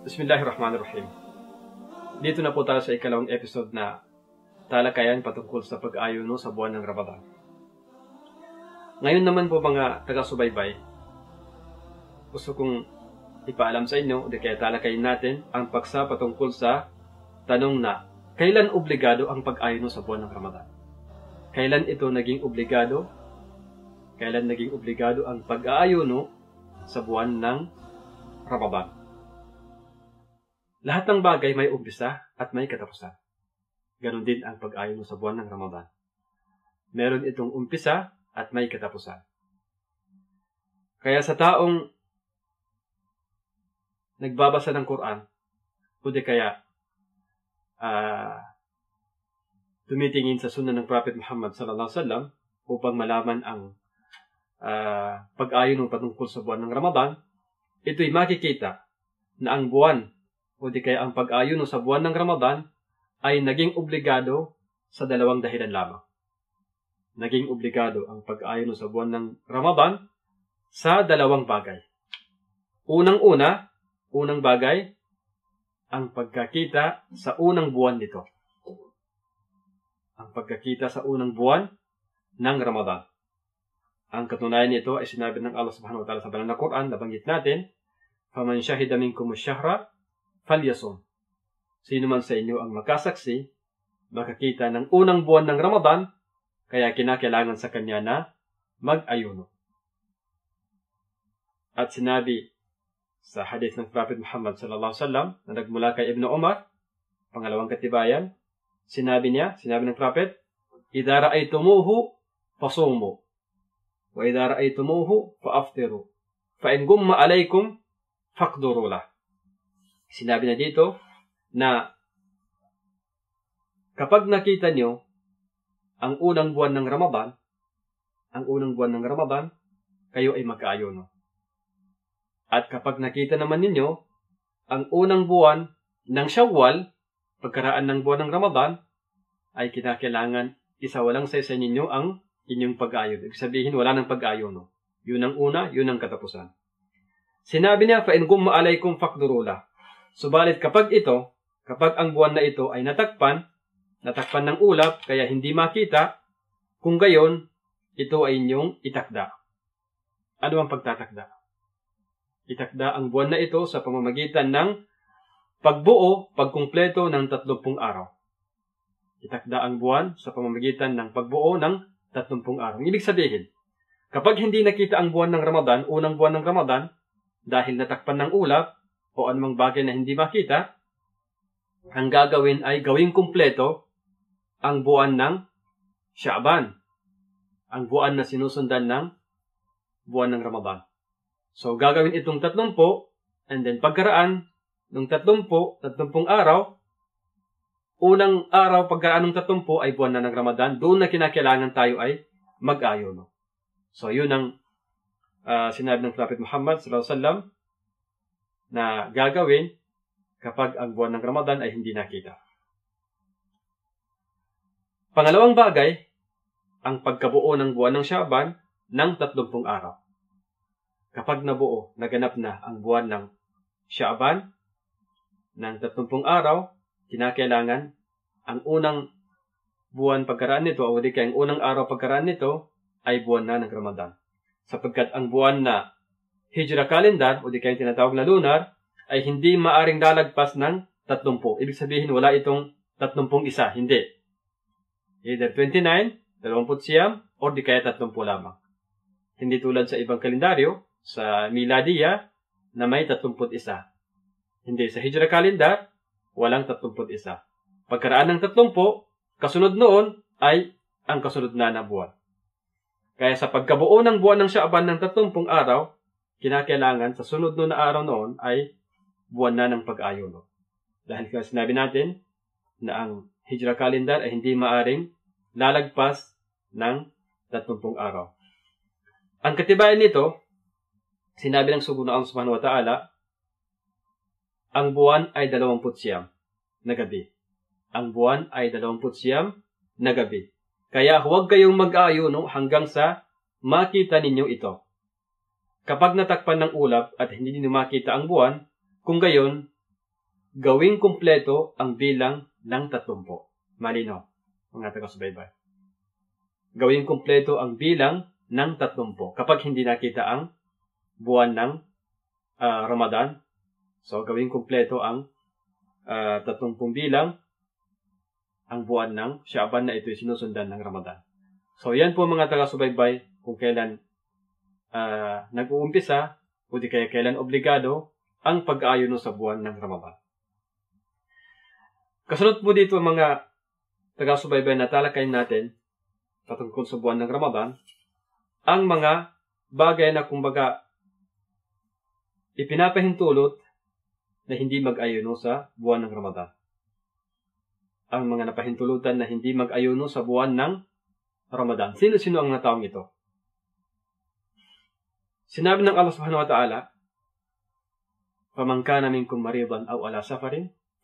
Bismillahirrahmanirrahim. Dito na po tayo sa ikalawang episode na talakayan patungkol sa pag-ayuno sa buwan ng Ramadan. Ngayon naman po mga taga-subaybay, gusto kong ipaalam sa inyo, di kaya talakayin natin ang paksa patungkol sa tanong na kailan obligado ang pag-ayuno sa buwan ng Ramadan? Kailan ito naging obligado? Kailan naging obligado ang pag-aayuno sa buwan ng Ramadan? Lahat ng bagay may umpisa at may katapusan. Ganon din ang pag-ayuno sa buwan ng Ramadan. Meron itong umpisa at may katapusan. Kaya sa taong nagbabasa ng Quran, o di kaya tumitingin sa sunnah ng Prophet Muhammad sallallahu alaihi wasallam upang malaman ang pag-ayuno patungkol sa buwan ng Ramadan, ito'y makikita na ang buwan o di kaya ang pag-ayuno sa buwan ng Ramadan ay naging obligado sa dalawang dahilan lamang. Naging obligado ang pag-ayuno sa buwan ng Ramadan sa dalawang bagay. Unang bagay, ang pagkakita sa unang buwan nito. Ang pagkakita sa unang buwan ng Ramadan. Ang katunayan nito ay sinabi ng Allah subhanahu wa ta'ala sa banal na Quran, nabanggit natin, فَمَنْ شَهِدَ مِنْكُمُ الشَّهْرَ فَلْيَصُمْ. Sino man sa inyo ang makasaksi, makakita ng unang buwan ng Ramadan, kaya kinakailangan sa kanya na mag-ayuno. At sinabi sa hadith ng Prophet Muhammad sallallahu alaihi wasallam na nagmula kay Ibn Umar, pangalawang katibayan, sinabi ng Prophet, إِذَا رَأَيْتُمُوهُ فَصُومُوا وَإِذَا رَأَيْتُمُوهُ فَأَفْطِرُوا فَإِنْ غُمَّ عَلَيْكُمْ فَاقْدُرُوا لَهُ. Sinabi na dito na kapag nakita nyo ang unang buwan ng Ramadan, kayo ay mag-ayuno. At kapag nakita naman ninyo ang unang buwan ng Shawwal, pagkaraan ng buwan ng Ramadan, ay kinakailangan isawalang sa ninyo ang inyong pag-ayuno. Ibig sabihin, wala ng pag-ayuno. Yun ang una, yun ang katapusan. Sinabi niya, فَإِنْ غُمَّ عَلَيْكُمْ فَاقْدُرُوا لَهُ. Subalit kapag ang buwan na ito ay natakpan ng ulap, kaya hindi makita, kung gayon, ito ay inyong itakda. Ano ang pagtatakda? Itakda ang buwan na ito sa pamamagitan ng pagkumpleto ng 30 araw. Itakda ang buwan sa pamamagitan ng pagbuo ng 30 araw. Ibig sabihin, kapag hindi nakita ang buwan ng Ramadan, unang buwan ng Ramadan, dahil natakpan ng ulap, o anumang bagay na hindi makita, ang gagawin ay gawing kumpleto ang buwan ng Sha'ban, ang buwan na sinusundan ng buwan ng Ramadan. So, gagawin itong 30, and then pagkaraan ng 30 araw, unang araw pagkaraan ng 30 ay buwan na ng Ramadan, doon na kinakailangan tayo ay mag-ayuno. So, yun ang sinabi ng Prophet Muhammad sallallahu alaihi wasallam na gagawin kapag ang buwan ng Ramadan ay hindi nakita. Pangalawang bagay, ang pagkabuo ng buwan ng Sha'ban ng 30 araw. Kapag naganap na ang buwan ng Sha'ban ng 30 araw, kinakailangan ang unang buwan pagkaraan nito, o di kaya ang unang araw pagkaraan nito, ay buwan na ng Ramadan. Sapagkat ang buwan na Hijra calendar, o di kaya tinatawag na lunar, ay hindi maaring lalagpas ng 30. Ibig sabihin, wala itong 31, hindi. Either 29, 29, or di kaya 30 lamang. Hindi tulad sa ibang kalendaryo, sa Miladiya, na may 31. Hindi, sa Hijra calendar, walang 31. Pagkaraan ng 30, kasunod noon ay ang kasunod na buwan. Kaya sa pagkabuo ng buwan ng Sha'ban ng 30 araw, kinakailangan sa sunod na araw noon ay buwan na ng pag-ayuno. Dahil kaya sinabi natin na ang Hijra calendar ay hindi maaring lalagpas ng 30 araw. Ang katibayan nito, sinabi ng sugo na Allah subhanahu wa ta'ala, ang buwan ay 29 na gabi. Ang buwan ay 29 na gabi. Kaya huwag kayong mag-ayuno hanggang sa makita ninyo ito. Kapag natakpan ng ulap at hindi ninyo makita ang buwan, kung gayon, gawing kumpleto ang bilang ng 30. Malinaw, mga taga-subaybay. Gawing kumpleto ang bilang ng 30 kapag hindi nakita ang buwan ng Ramadan. So, gawing kumpleto ang 30 bilang ang buwan ng Sha'ban na ito'y sinusundan ng Ramadan. So, yan po mga taga-subaybay kung kailan nag-uumpisa o di kaya kailan obligado ang pag-aayuno sa buwan ng Ramadan. Kasunod po dito mga taga-subaybay na talakayin natin patungkol sa buwan ng Ramadan, ang mga bagay na kumbaga ipinapahintulot na hindi mag-ayuno sa buwan ng Ramadan. Ang mga napahintulutan na hindi mag-ayuno sa buwan ng Ramadan. Sino-sino ang nataong ito? Sinabi ng Allah subhanahu wa ta'ala, فَمَنْ كَانَ مِنْكُمْ مَرِيضًا أَوْ عَلَى سَفَرٍ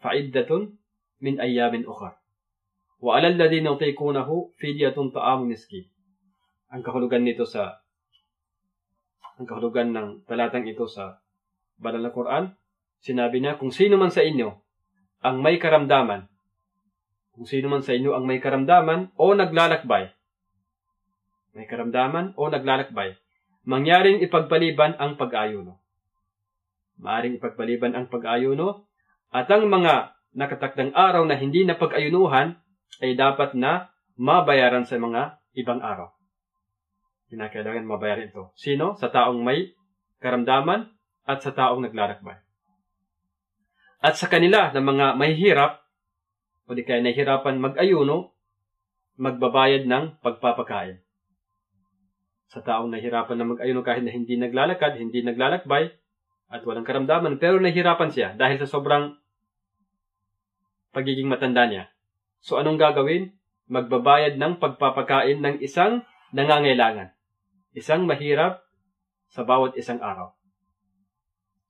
فَعِدَّةٌ مِنْ أَيَّامٍ أُخَرٍ وَعَلَى الَّذِينَ يُطِيقُونَهُ فِدْيَةٌ طَعَامُ مِسْكِينٍ. Ang kahulugan ng talatang ito sa Banal na Quran, sinabi niya, kung sino man sa inyo ang may karamdaman, o naglalakbay, mangyaring ipagpaliban ang pag-ayuno. Maaring ipagpaliban ang pag-ayuno at ang mga nakatakdang araw na hindi na pag-ayunuhan ay dapat na mabayaran sa mga ibang araw. Kinakailangan mabayaran ito. Sino? Sa taong may karamdaman at sa taong naglalakbay. At sa kanila na mga mahihirap o di kaya nahihirapan mag-ayuno, magbabayad ng pagpapakain. Sa taong nahihirapan na mag-ayuno kahit na hindi naglalakad, hindi naglalakbay, at walang karamdaman, pero nahihirapan siya dahil sa sobrang pagiging matanda niya. So anong gagawin? Magbabayad ng pagpapakain ng isang nangangailangan. Isang mahirap sa bawat isang araw.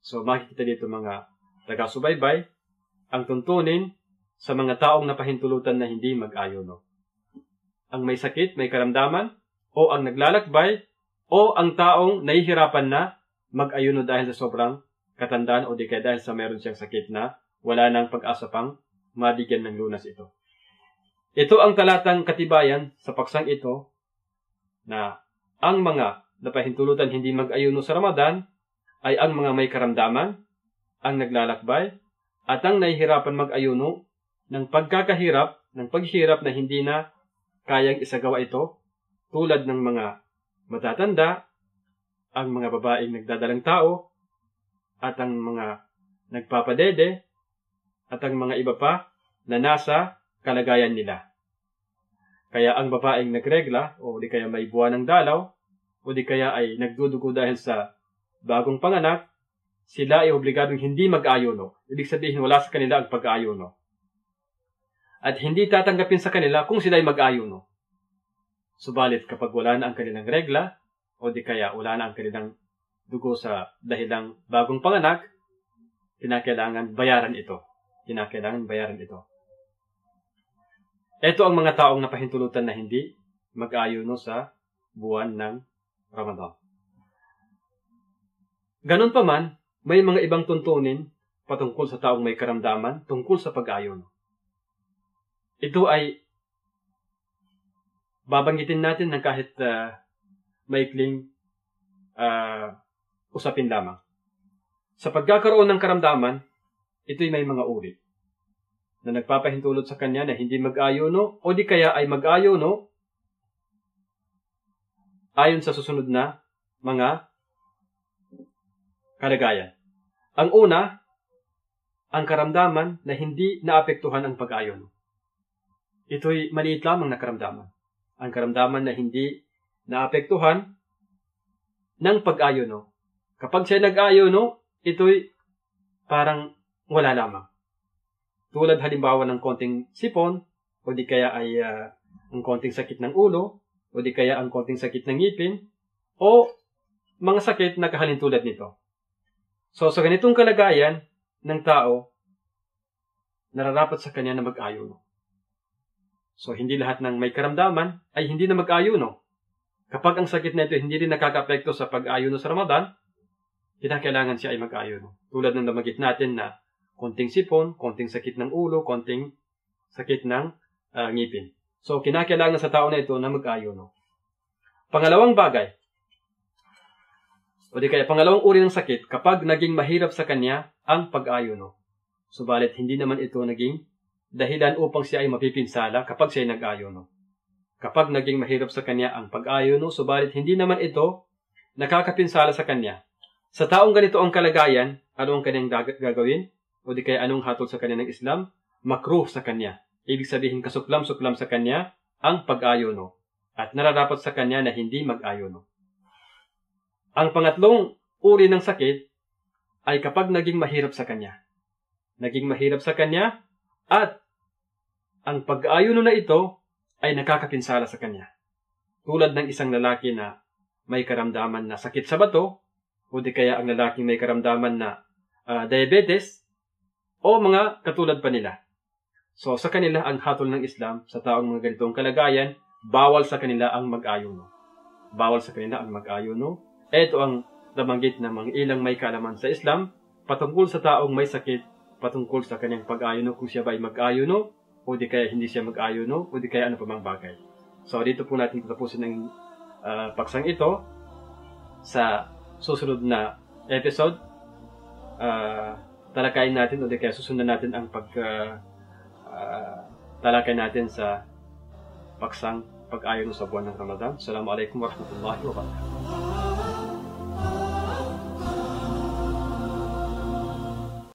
So makikita dito mga taga-subaybay, ang tuntunin sa mga taong napahintulutan na hindi mag-ayuno. Ang may sakit, may karamdaman, o ang naglalakbay, o ang taong nahihirapan na mag-ayuno dahil sa sobrang katandaan o di kaya dahil sa meron siyang sakit na wala nang pag-asa pang mabigyan ng lunas ito. Ito ang talatang katibayan sa paksang ito na ang mga napahintulutan hindi mag-ayuno sa Ramadan ay ang mga may karamdaman, ang naglalakbay, at ang nahihirapan mag-ayuno ng paghirap na hindi na kayang isagawa ito, tulad ng mga matatanda, ang mga babaeng nagdadalang tao, at ang mga nagpapadede, at ang mga iba pa na nasa kalagayan nila. Kaya ang babaeng nagregla, o di kaya may buwan ng dalaw, o di kaya ay nagdudugo dahil sa bagong panganak, sila ay obligadong hindi mag-ayuno. Ibig sabihin, wala sa kanila ang pag-ayuno. At hindi tatanggapin sa kanila kung sila ay mag-ayuno. Subalit kapag wala na ang kanilang regla, o di kaya wala na ang kanilang dugo sa dahilang bagong panganak, kinakailangan bayaran ito. Ito ang mga taong napahintulutan na hindi mag-ayuno sa buwan ng Ramadan. Ganun pa man, may mga ibang tuntunin patungkol sa taong may karamdaman tungkol sa pag-ayuno. Ito ay babanggitin natin ng kahit maikling usapin lamang. Sa pagkakaroon ng karamdaman, ito'y may mga uri na nagpapahintulot sa kanya na hindi mag-ayuno o di kaya ay mag-ayuno ayon sa susunod na mga kalagayan. Ang una, ang karamdaman na hindi naapektuhan ang pag-ayuno. Ito'y maliit lamang na karamdaman. Ang karamdaman na hindi naapektuhan ng pag-ayuno. Kapag siya nag-ayuno, ito'y parang wala lamang. Tulad halimbawa ng konting sipon, o di kaya ay ang konting sakit ng ulo, o di kaya ang konting sakit ng ngipin, o mga sakit na kahalintulad nito. So sa ganitong kalagayan ng tao, nararapat sa kanya na mag-ayuno. So hindi lahat ng may karamdaman ay hindi na mag-ayuno. Kapag ang sakit na ito hindi rin nakaka-apekto sa pag-ayuno sa Ramadan, kinakailangan siya ay mag-ayuno. Tulad ng namagit natin na konting sipon, konting sakit ng ulo, konting sakit ng ngipin. So, kinakailangan sa tao na ito na mag-ayuno. Pangalawang bagay, o di kaya pangalawang uri ng sakit, kapag naging mahirap sa kanya ang pag-ayuno. Subalit, hindi naman ito naging dahilan upang siya ay mapipinsala kapag siya ay nag-ayuno. Kapag naging mahirap sa kanya ang pag-ayuno, subalit hindi naman ito nakakapinsala sa kanya. Sa taong ganito ang kalagayan, ano ang kanyang gagawin? O di kaya anong hatol sa kanya ng Islam? Makruh sa kanya. Ibig sabihin, kasuklam-suklam sa kanya ang pag-ayuno. At nararapat sa kanya na hindi mag-ayuno. Ang pangatlong uri ng sakit ay kapag naging mahirap sa kanya. Naging mahirap sa kanya at ang pag-ayuno na ito ay nakakapinsala sa kanya. Tulad ng isang lalaki na may karamdaman na sakit sa bato, o di kaya ang lalaking may karamdaman na diabetes, o mga katulad pa nila. So sa kanila ang hatol ng Islam sa taong mga ganitong kalagayan, bawal sa kanila ang mag-ayuno. Bawal sa kanila ang mag-ayuno. Ito ang nabanggit na mga ilang may kaalaman sa Islam patungkol sa taong may sakit, patungkol sa kanyang pag-ayuno, kung siya ba ay mag-ayuno, o di kaya hindi siya mag-ayuno, o di kaya ano pa mang bagay. So dito po natin tatapusin ang paksang ito. Sa susunod na episode, talakayin natin, o di kaya susundan natin ang talakay natin sa paksang pag-ayuno sa buwan ng Ramadan. Assalamualaikum warahmatullahi wabarakatuh.